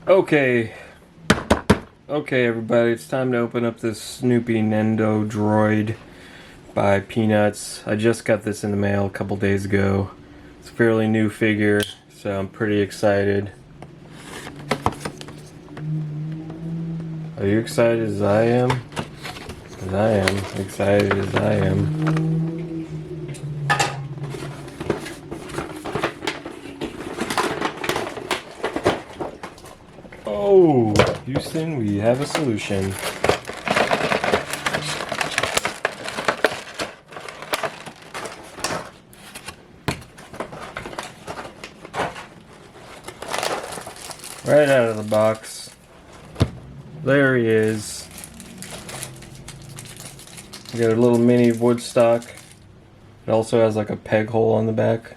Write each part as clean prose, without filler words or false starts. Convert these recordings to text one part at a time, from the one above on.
Okay, everybody, it's time to open up this Snoopy Nendoroid by Peanuts. I just got this in the mail a couple days ago. It's a fairly new figure, so I'm pretty excited. Are you excited as I am? As I am excited as I am. Oh, Houston, we have a solution. Right out of the box. There he is. We got a little mini Woodstock. It also has like a peg hole on the back.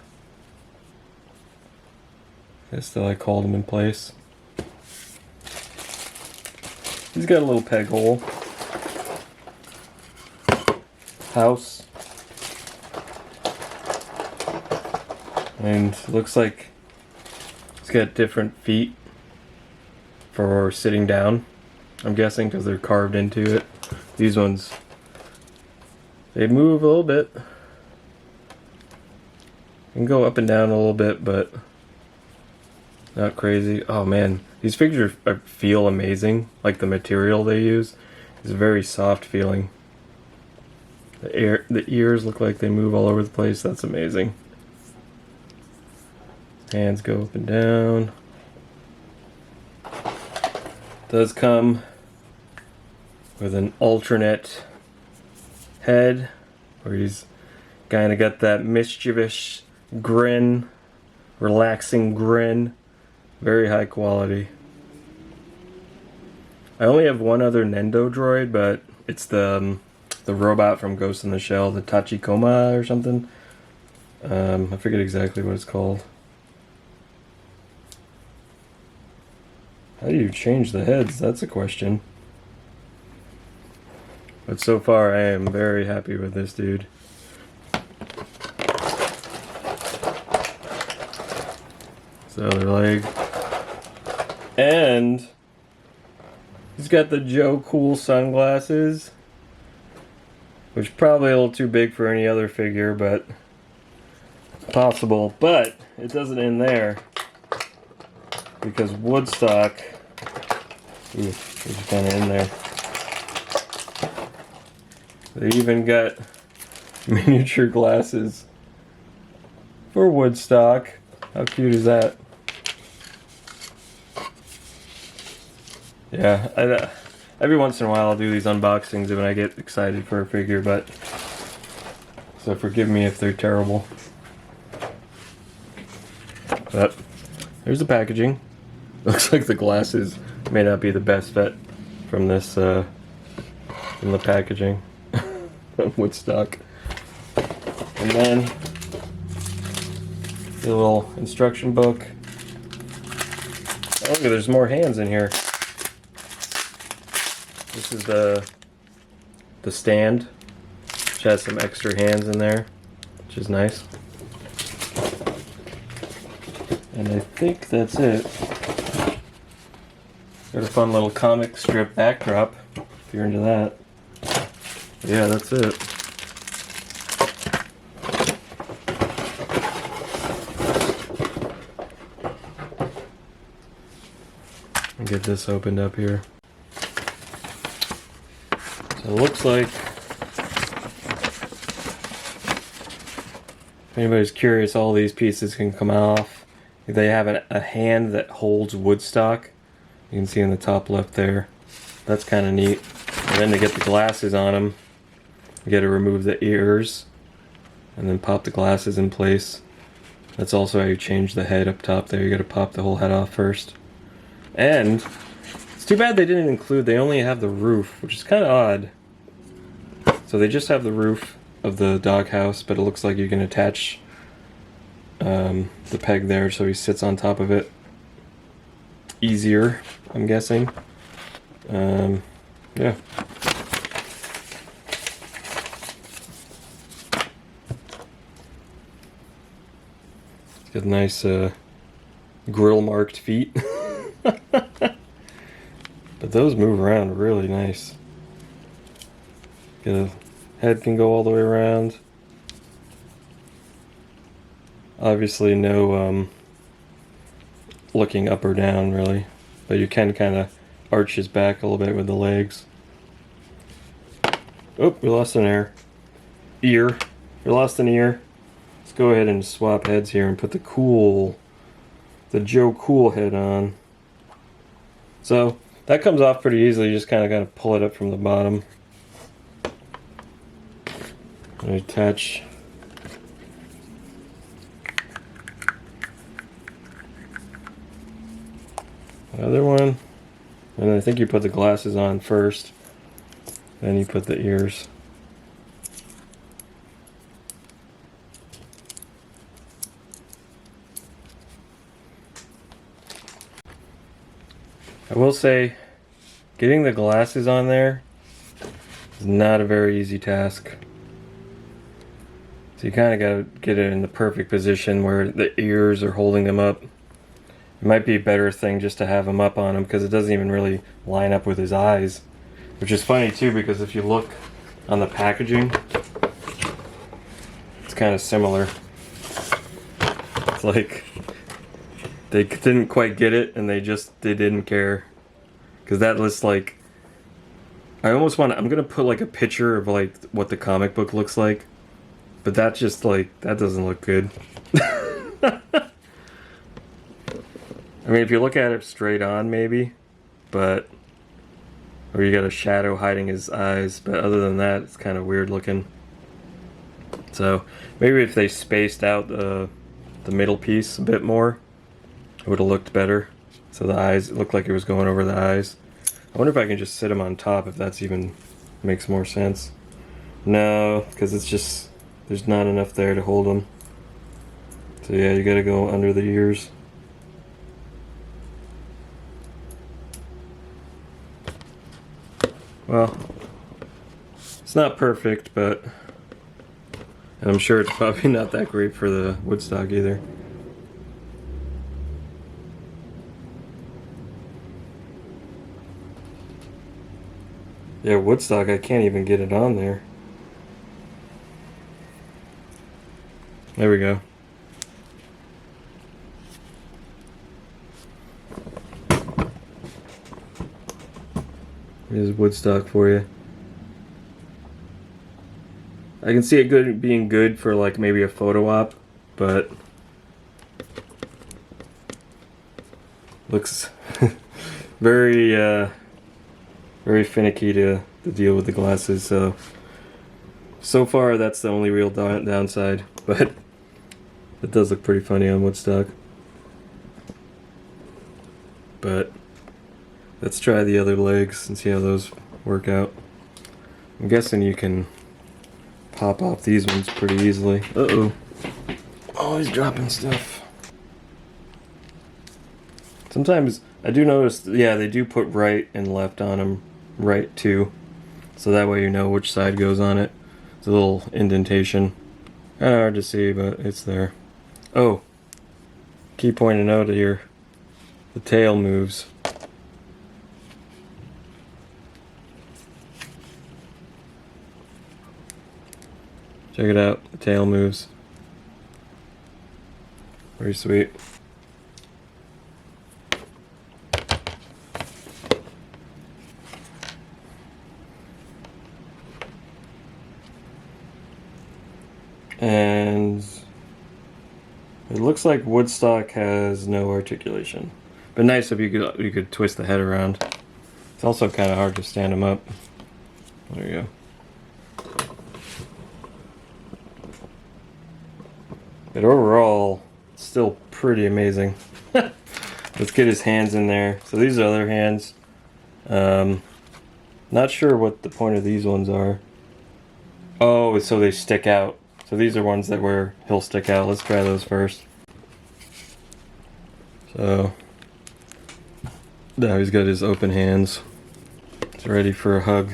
I guess I hold him in place. He's got a little peg hole. House. And looks like he's got different feet for sitting down. I'm guessing because they're carved into it. These ones, they move a little bit. Can go up and down a little bit, but not crazy. Oh man, these figures feel amazing. Like the material they use is very soft feeling. The ears look like they move all over the place. That's amazing. Hands go up and down. Does come with an alternate head where he's kind of got that mischievous grin, relaxing grin. Very high quality. I only have one other Nendoroid, but it's the robot from Ghost in the Shell, the Tachikoma or something. I forget exactly what it's called. How do you change the heads? That's a question. But so far I am very happy with this dude. His other leg. And he's got the Joe Cool sunglasses, which is probably a little too big for any other figure, but possible. But it doesn't end there, because Woodstock, ooh, it's kind of in there. They even got miniature glasses for Woodstock. How cute is that? Yeah, every once in a while I'll do these unboxings when I get excited for a figure, but so forgive me if they're terrible. But there's the packaging. Looks like the glasses may not be the best fit from this from the packaging from Woodstock. And then the little instruction book. Oh, look, there's more hands in here. This is the stand, which has some extra hands in there, which is nice. And I think that's it. Got a fun little comic strip backdrop, if you're into that. Yeah, that's it. I'll get this opened up here. So it looks like, if anybody's curious, all these pieces can come off. They have a hand that holds Woodstock. You can see in the top left there. That's kind of neat. And then to get the glasses on them, you got to remove the ears and then pop the glasses in place. That's also how you change the head up top there. You got to pop the whole head off first. And it's too bad they didn't include, they only have the roof, which is kind of odd. So they just have the roof of the doghouse, but it looks like you can attach the peg there so he sits on top of it easier, I'm guessing. Yeah. It's got nice grill marked feet. But those move around really nice. The head can go all the way around. Obviously no looking up or down really, but you can kind of arch his back a little bit with the legs. Oh, we lost an ear. We lost an ear. Let's go ahead and swap heads here and put the Joe Cool head on. So that comes off pretty easily. You just kind of got to pull it up from the bottom and attach. Another one, and I think you put the glasses on first, then you put the ears. I will say, getting the glasses on there is not a very easy task. So you kind of got to get it in the perfect position where the ears are holding them up. It might be a better thing just to have him up on him because it doesn't even really line up with his eyes. Which is funny too because if you look on the packaging, it's kind of similar. It's like they didn't quite get it and they didn't care. Because that was like, I'm gonna put like a picture of like what the comic book looks like. But that just like, that doesn't look good. I mean, if you look at it straight on, maybe, but, or you got a shadow hiding his eyes, but other than that, it's kind of weird looking. So, maybe if they spaced out the middle piece a bit more, it would have looked better. So the eyes, it looked like it was going over the eyes. I wonder if I can just sit him on top, if that's even makes more sense. No, because it's just, there's not enough there to hold him. So yeah, you gotta go under the ears. Well, it's not perfect, but, and I'm sure it's probably not that great for the Woodstock either. Yeah, Woodstock, I can't even get it on there. There we go. Here's Woodstock for you. I can see it being good for like maybe a photo op, but looks very very finicky to deal with the glasses. So far that's the only real downside, but it does look pretty funny on Woodstock. But let's try the other legs and see how those work out. I'm guessing you can pop off these ones pretty easily. Uh-oh. Always dropping stuff. Sometimes I do notice, yeah, they do put right and left on them, right too. So that way you know which side goes on it. It's a little indentation. Kind of hard to see, but it's there. Oh, key point to note here. The tail moves. Check it out, the tail moves. Very sweet. And it looks like Woodstock has no articulation. But nice if you could twist the head around. It's also kind of hard to stand him up. There you go. But overall, still pretty amazing. Let's get his hands in there. So these are other hands. Not sure what the point of these ones are. Oh, so they stick out. So these are ones that where he'll stick out. Let's try those first. So now he's got his open hands. He's ready for a hug.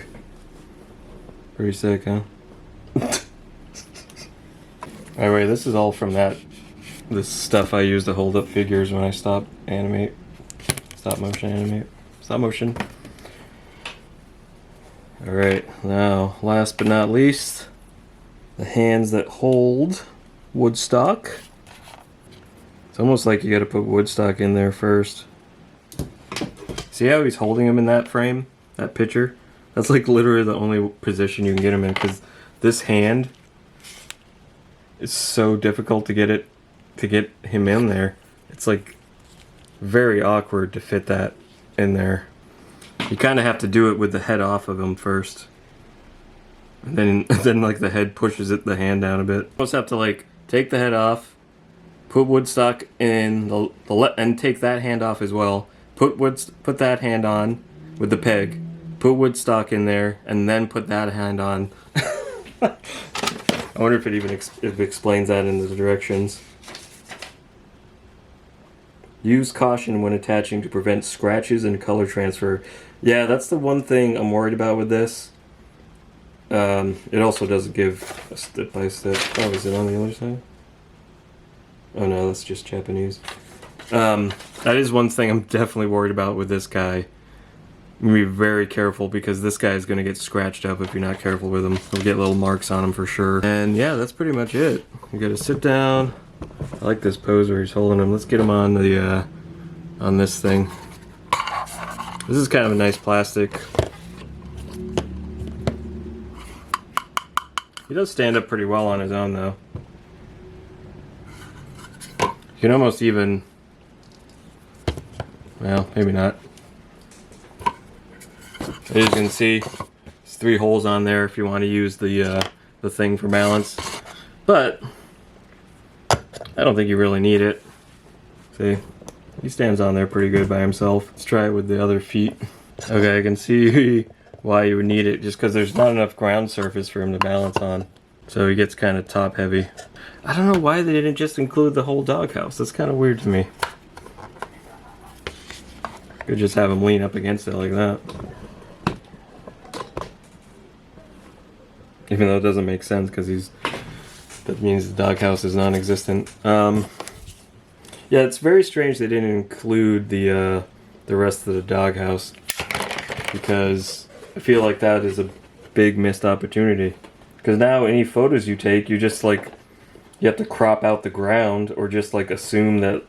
Pretty sick, huh? Anyway, this is all from this stuff I use to hold up figures when I stop motion animate. Stop motion. Alright, now last but not least, the hands that hold Woodstock. It's almost like you gotta put Woodstock in there first. See how he's holding him in that frame? That picture? That's like literally the only position you can get him in, because this hand is so difficult to get him in there. It's like very awkward to fit that in there. You kind of have to do it with the head off of him first, and then like the head pushes the hand down a bit. You almost have to like take the head off, put Woodstock in and take that hand off as well. Put that hand on with the peg. Put Woodstock in there, and then put that hand on. I wonder if it even explains that in the directions. Use caution when attaching to prevent scratches and color transfer. Yeah, that's the one thing I'm worried about with this. It also doesn't give a step-by-step. Oh, is it on the other side? Oh no, that's just Japanese. That is one thing I'm definitely worried about with this guy. I'm gonna be very careful, because this guy is gonna get scratched up if you're not careful with him. He'll get little marks on him for sure. And yeah, that's pretty much it. You gotta sit down. I like this pose where he's holding him. Let's get him on the on this thing. This is kind of a nice plastic. He does stand up pretty well on his own though. You can almost even, well, maybe not. As you can see, there's 3 holes on there if you want to use the thing for balance. But I don't think you really need it. See, he stands on there pretty good by himself. Let's try it with the other feet. Okay, I can see why you would need it, just because there's not enough ground surface for him to balance on. So he gets kind of top heavy. I don't know why they didn't just include the whole doghouse. That's kind of weird to me. Could just have him lean up against it like that. Even though it doesn't make sense, because that means the doghouse is non-existent. Yeah, it's very strange they didn't include the rest of the doghouse, because I feel like that is a big missed opportunity. Because now any photos you take, you just like, you have to crop out the ground, or just like assume that,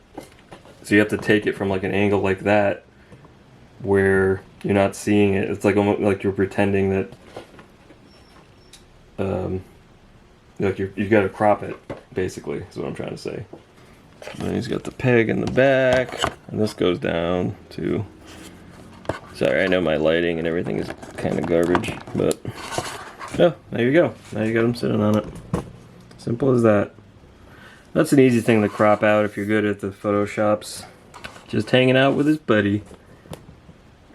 so you have to take it from like an angle like that, where you're not seeing it. It's like almost like you're pretending that, like you've got to crop it, basically, is what I'm trying to say. And then he's got the peg in the back, and this goes down to, sorry, I know my lighting and everything is kind of garbage, but, oh, there you go. Now you got him sitting on it. Simple as that. That's an easy thing to crop out if you're good at the Photoshops. Just hanging out with his buddy.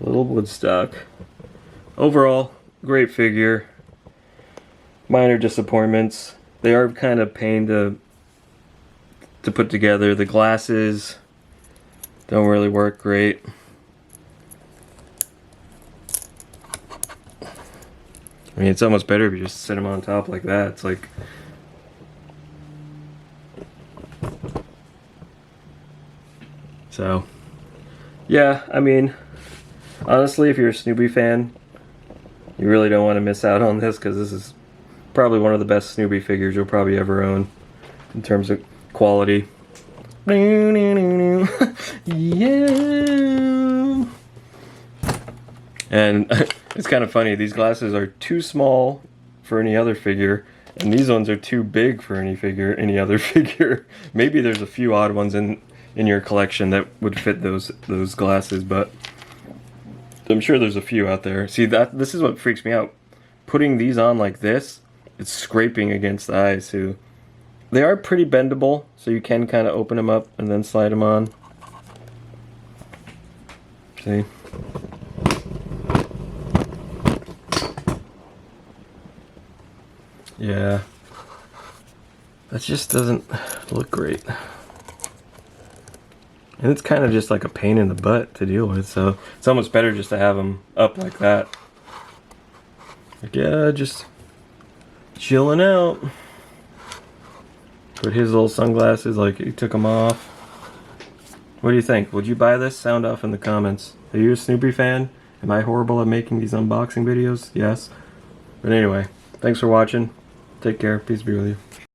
Little Woodstock. Overall, great figure. Minor disappointments. They are kind of pain to put together. The glasses don't really work great. I mean, it's almost better if you just sit them on top like that. It's like, so yeah, I mean, honestly, if you're a Snoopy fan, you really don't want to miss out on this, because this is probably one of the best Snoopy figures you'll probably ever own in terms of quality. Yeah. And it's kind of funny, these glasses are too small for any other figure, and these ones are too big for any other figure. Maybe there's a few odd ones in your collection that would fit those glasses, but I'm sure there's a few out there. See, this is what freaks me out. Putting these on like this, it's scraping against the eyes too. They are pretty bendable, so you can kind of open them up and then slide them on. See? Yeah. That just doesn't look great. And it's kind of just like a pain in the butt to deal with, so it's almost better just to have them up like that. Like, yeah, just chilling out. Put his little sunglasses, like he took them off. What do you think? Would you buy this? Sound off in the comments. Are you a Snoopy fan? Am I horrible at making these unboxing videos? Yes. But anyway, thanks for watching. Take care. Peace be with you.